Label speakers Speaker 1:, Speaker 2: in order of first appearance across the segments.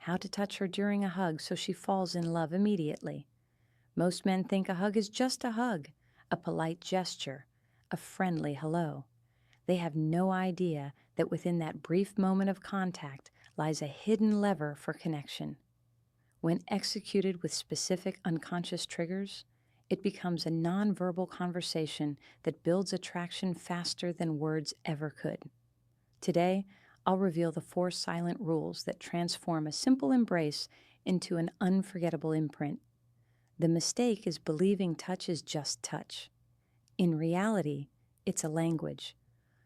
Speaker 1: how to touch her during a hug so she falls in love immediately. Most men think a hug is just a hug, a polite gesture, a friendly hello. They have no idea that within that brief moment of contact lies a hidden lever for connection. When executed with specific unconscious triggers, it becomes a nonverbal conversation that builds attraction faster than words ever could. Today, I'll reveal the 4 silent rules that transform a simple embrace into an unforgettable imprint. The mistake is believing touch is just touch. In reality, it's a language.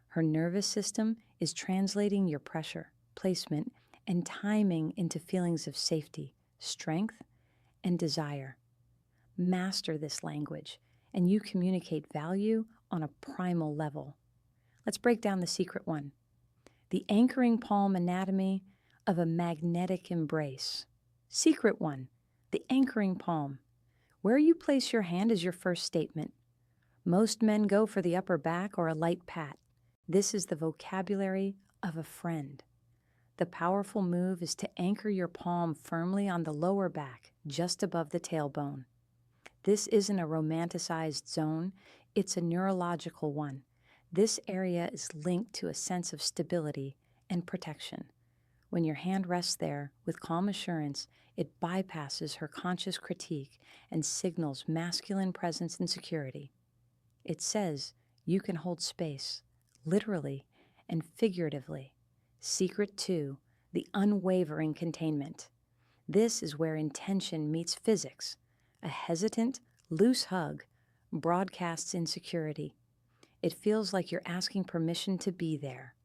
Speaker 1: Her nervous system is translating your pressure, placement, and timing into feelings of safety, strength, and desire. Master this language, and you communicate value on a primal level. Let's break down the secret one. The anchoring palm anatomy of a magnetic embrace. Secret one, the anchoring palm. Where you place your hand is your first statement. Most men go for the upper back or a light pat. This is the vocabulary of a friend. The powerful move is to anchor your palm firmly on the lower back, just above the tailbone. This isn't a romanticized zone, it's a neurological one. This area is linked to a sense of stability and protection. When your hand rests there with calm assurance, it bypasses her conscious critique and signals masculine presence and security. It says you can hold space, literally and figuratively. Secret 2, the unwavering containment. This is where intention meets physics. A hesitant, loose hug broadcasts insecurity. It feels like you're asking permission to be there.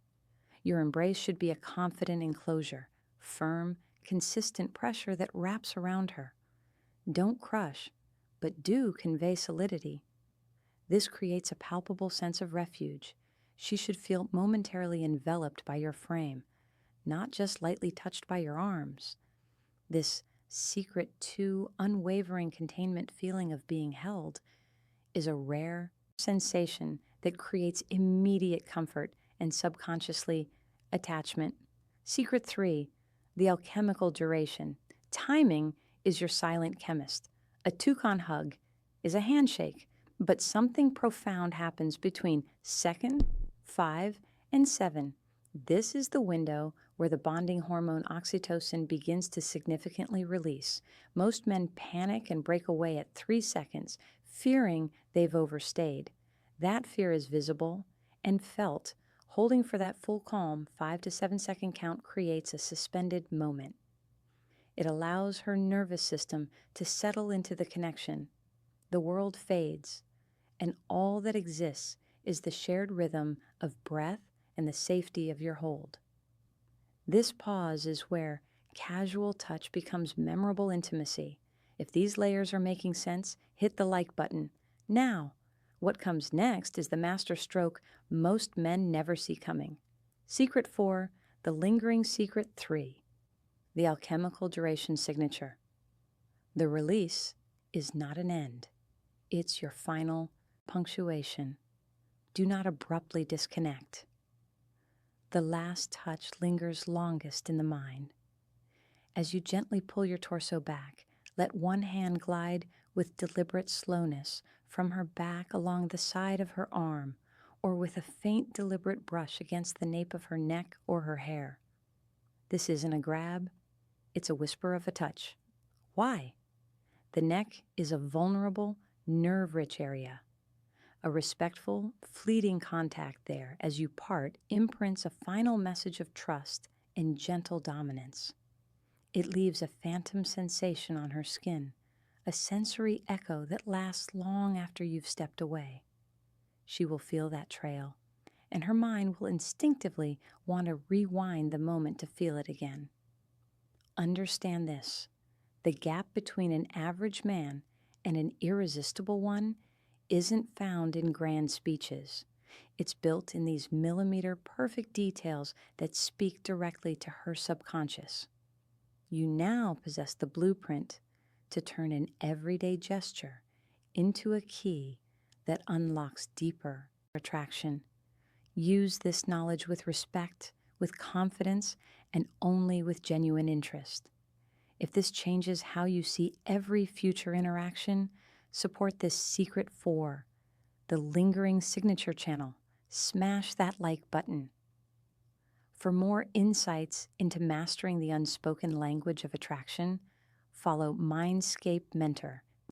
Speaker 1: Your embrace should be a confident enclosure, firm, consistent pressure that wraps around her. Don't crush, but do convey solidity. This creates a palpable sense of refuge. She should feel momentarily enveloped by your frame, not just lightly touched by your arms. This secret 2 unwavering containment feeling of being held is a rare sensation that creates immediate comfort and subconsciously attachment. Secret 3, the alchemical duration. Timing is your silent chemist. A toucan hug is a handshake, but something profound happens between second, 5, and 7. This is the window where the bonding hormone oxytocin begins to significantly release. Most men panic and break away at 3 seconds, fearing they've overstayed. That fear is visible and felt. Holding for that full calm 5 to 7 second count creates a suspended moment. It allows her nervous system to settle into the connection. The world fades, and all that exists is the shared rhythm of breath and the safety of your hold. This pause is where casual touch becomes memorable intimacy. If these layers are making sense, hit the like button. Now, what comes next is the master stroke most men never see coming. Secret 4, the lingering secret 3, the alchemical duration signature. The release is not an end. It's your final punctuation. Do not abruptly disconnect. The last touch lingers longest in the mind. As you gently pull your torso back, let one hand glide with deliberate slowness from her back along the side of her arm, or with a faint deliberate brush against the nape of her neck or her hair. This isn't a grab, it's a whisper of a touch. Why? The neck is a vulnerable, nerve-rich area. A respectful, fleeting contact there as you part imprints a final message of trust and gentle dominance. It leaves a phantom sensation on her skin, a sensory echo that lasts long after you've stepped away. She will feel that trail, and her mind will instinctively want to rewind the moment to feel it again. Understand this: the gap between an average man and an irresistible one isn't found in grand speeches. It's built in these millimeter perfect details that speak directly to her subconscious. You now possess the blueprint to turn an everyday gesture into a key that unlocks deeper attraction. Use this knowledge with respect, with confidence, and only with genuine interest. If this changes how you see every future interaction, support this secret 4, the lingering signature channel. Smash that like button. For more insights into mastering the unspoken language of attraction, follow Mindscape Mentor